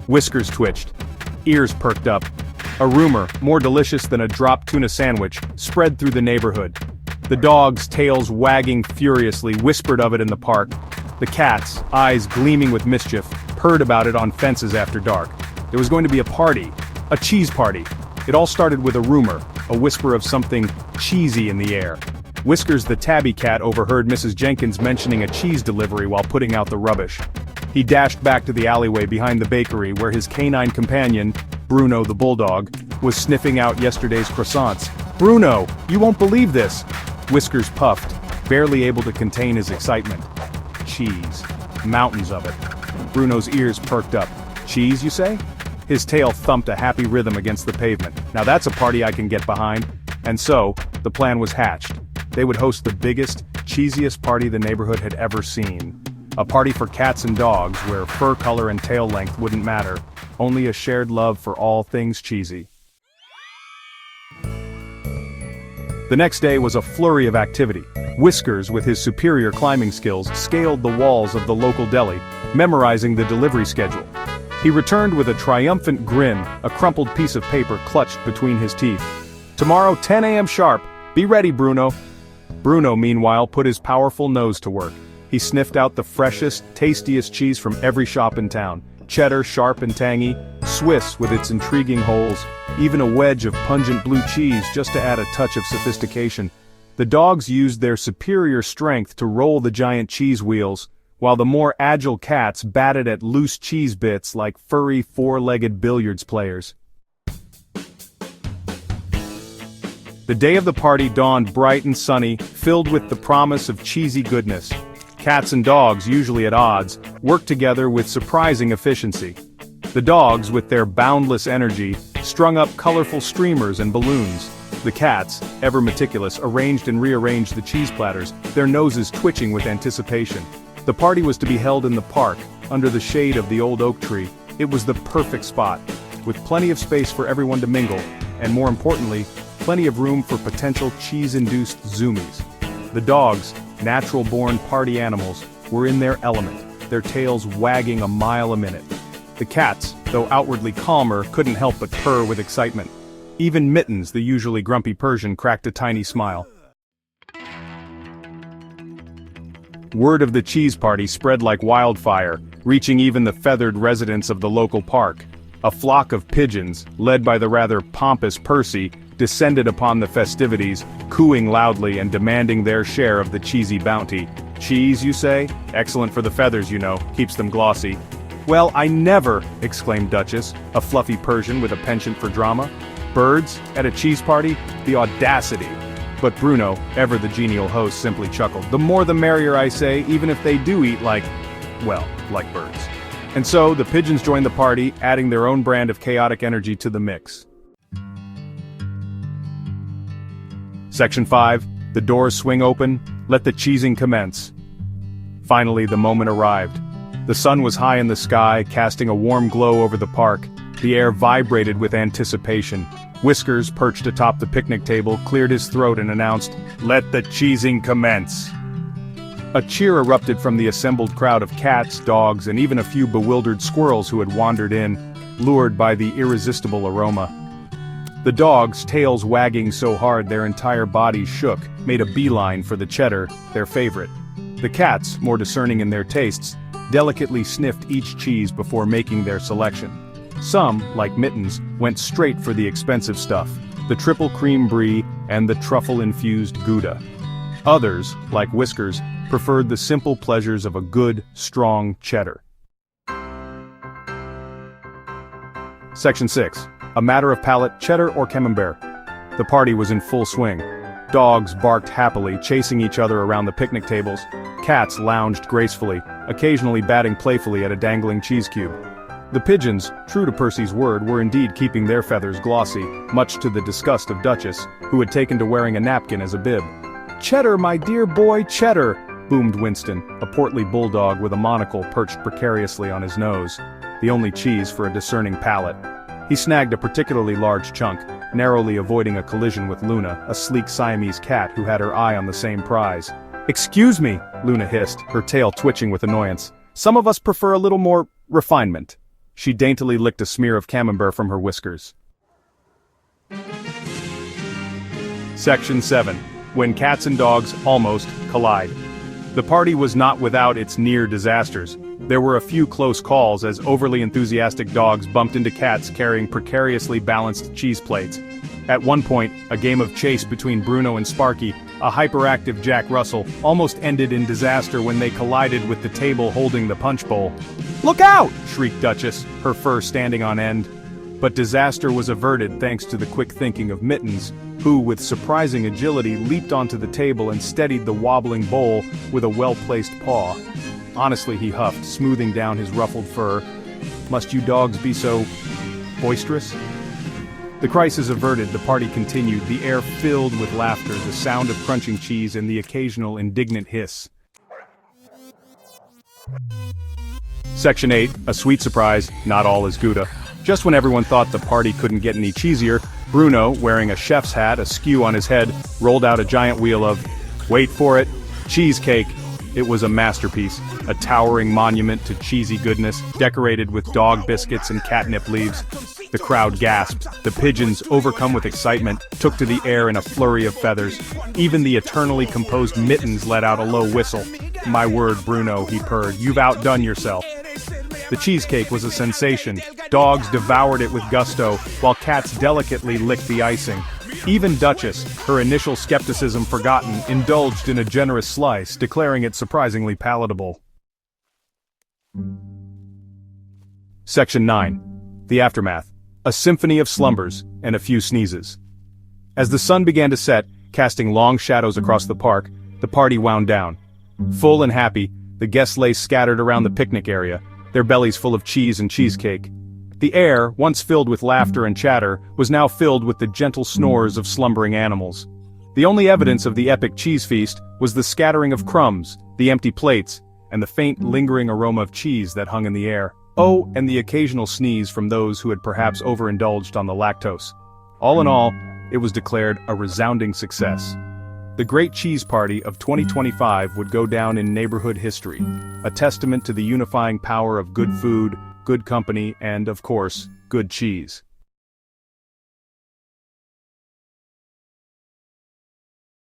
Whiskers twitched. Ears perked up. A rumor, more delicious than a dropped tuna sandwich, spread through the neighborhood. The dogs, tails wagging furiously, whispered of it in the park. The cats, eyes gleaming with mischief, purred about it on fences after dark. There was going to be a party. A cheese party. It all started with a rumor, a whisper of something cheesy in the air. Whiskers the tabby cat overheard Mrs. Jenkins mentioning a cheese delivery while putting out the rubbish. He dashed back to the alleyway behind the bakery where his canine companion, Bruno the bulldog, was sniffing out yesterday's croissants. "Bruno, you won't believe this!" Whiskers puffed, barely able to contain his excitement. Cheese. Mountains of it. Bruno's ears perked up. "Cheese, you say?" His tail thumped a happy rhythm against the pavement. "Now that's a party I can get behind." And so, the plan was hatched. They would host the biggest, cheesiest party the neighborhood had ever seen. A party for cats and dogs where fur color and tail length wouldn't matter, only a shared love for all things cheesy. The next day was a flurry of activity. Whiskers, with his superior climbing skills, scaled the walls of the local deli, memorizing the delivery schedule. He returned with a triumphant grin, a crumpled piece of paper clutched between his teeth. "Tomorrow 10 a.m. sharp. Be ready, Bruno." Bruno, meanwhile, put his powerful nose to work. He sniffed out the freshest, tastiest cheese from every shop in town. Cheddar, sharp and tangy, Swiss with its intriguing holes, even a wedge of pungent blue cheese just to add a touch of sophistication. The dogs used their superior strength to roll the giant cheese wheels, while the more agile cats batted at loose cheese bits like furry four-legged billiards players. The day of the party dawned bright and sunny, filled with the promise of cheesy goodness. Cats and dogs, usually at odds, worked together with surprising efficiency. The dogs, with their boundless energy, strung up colorful streamers and balloons. The cats, ever meticulous, arranged and rearranged the cheese platters, their noses twitching with anticipation. The party was to be held in the park, under the shade of the old oak tree. It was the perfect spot, with plenty of space for everyone to mingle, and more importantly, plenty of room for potential cheese-induced zoomies. The dogs, natural-born party animals, were in their element, their tails wagging a mile a minute. The cats, though outwardly calmer, couldn't help but purr with excitement. Even Mittens, the usually grumpy Persian, cracked a tiny smile. Word of the cheese party spread like wildfire, reaching even the feathered residents of the local park. A flock of pigeons, led by the rather pompous Percy, descended upon the festivities, cooing loudly and demanding their share of the cheesy bounty. "Cheese, you say? Excellent for the feathers, you know, keeps them glossy." "Well, I never!" exclaimed Duchess, a fluffy Persian with a penchant for drama. "Birds? At a cheese party? The audacity!" But Bruno, ever the genial host, simply chuckled. "The more the merrier, I say, even if they do eat like birds." And so, the pigeons joined the party, adding their own brand of chaotic energy to the mix. Section 5, the doors swing open, let the cheesing commence. Finally, the moment arrived. The sun was high in the sky, casting a warm glow over the park. The air vibrated with anticipation. Whiskers, perched atop the picnic table, cleared his throat and announced, "Let the cheesing commence." A cheer erupted from the assembled crowd of cats, dogs, and even a few bewildered squirrels who had wandered in, lured by the irresistible aroma. The dogs, tails wagging so hard their entire bodies shook, made a beeline for the cheddar, their favorite. The cats, more discerning in their tastes, delicately sniffed each cheese before making their selection. Some, like Mittens, went straight for the expensive stuff, the triple cream brie and the truffle-infused Gouda. Others, like Whiskers, preferred the simple pleasures of a good, strong cheddar. Section 6. A matter of palate, cheddar or camembert. The party was in full swing. Dogs barked happily, chasing each other around the picnic tables. Cats lounged gracefully, occasionally batting playfully at a dangling cheese cube. The pigeons, true to Percy's word, were indeed keeping their feathers glossy, much to the disgust of Duchess, who had taken to wearing a napkin as a bib. "Cheddar, my dear boy, cheddar!" boomed Winston, a portly bulldog with a monocle perched precariously on his nose, the only cheese for a discerning palate. He snagged a particularly large chunk, narrowly avoiding a collision with Luna, a sleek Siamese cat who had her eye on the same prize. "Excuse me," Luna hissed, her tail twitching with annoyance. "Some of us prefer a little more refinement." She daintily licked a smear of camembert from her whiskers. Section 7. When cats and dogs almost collide. The party was not without its near disasters. There were a few close calls as overly enthusiastic dogs bumped into cats carrying precariously balanced cheese plates. At one point, a game of chase between Bruno and Sparky, a hyperactive Jack Russell, almost ended in disaster when they collided with the table holding the punch bowl. "Look out!" shrieked Duchess, her fur standing on end. But disaster was averted thanks to the quick thinking of Mittens, who with surprising agility leaped onto the table and steadied the wobbling bowl with a well-placed paw. Honestly, he huffed, smoothing down his ruffled fur. "Must you dogs be so boisterous?" The crisis averted, the party continued, the air filled with laughter, the sound of crunching cheese and the occasional indignant hiss. Section 8, a sweet surprise, not all is Gouda. Just when everyone thought the party couldn't get any cheesier, Bruno, wearing a chef's hat askew on his head, rolled out a giant wheel of, wait for it, cheesecake. It was a masterpiece, a towering monument to cheesy goodness, decorated with dog biscuits and catnip leaves. The crowd gasped. The pigeons, overcome with excitement, took to the air in a flurry of feathers. Even the eternally composed Mittens let out a low whistle. "My word, Bruno," he purred, "you've outdone yourself." The cheesecake was a sensation. Dogs devoured it with gusto, while cats delicately licked the icing. Even Duchess, her initial skepticism forgotten, indulged in a generous slice, declaring it surprisingly palatable. Section 9. The aftermath. A symphony of slumbers, and a few sneezes. As the sun began to set, casting long shadows across the park, the party wound down. Full and happy, the guests lay scattered around the picnic area, their bellies full of cheese and cheesecake. The air, once filled with laughter and chatter, was now filled with the gentle snores of slumbering animals. The only evidence of the epic cheese feast was the scattering of crumbs, the empty plates, and the faint lingering aroma of cheese that hung in the air. Oh, and the occasional sneeze from those who had perhaps overindulged on the lactose. All in all, it was declared a resounding success. The Great Cheese Party of 2025 would go down in neighborhood history, a testament to the unifying power of good food, good company, and, of course, good cheese.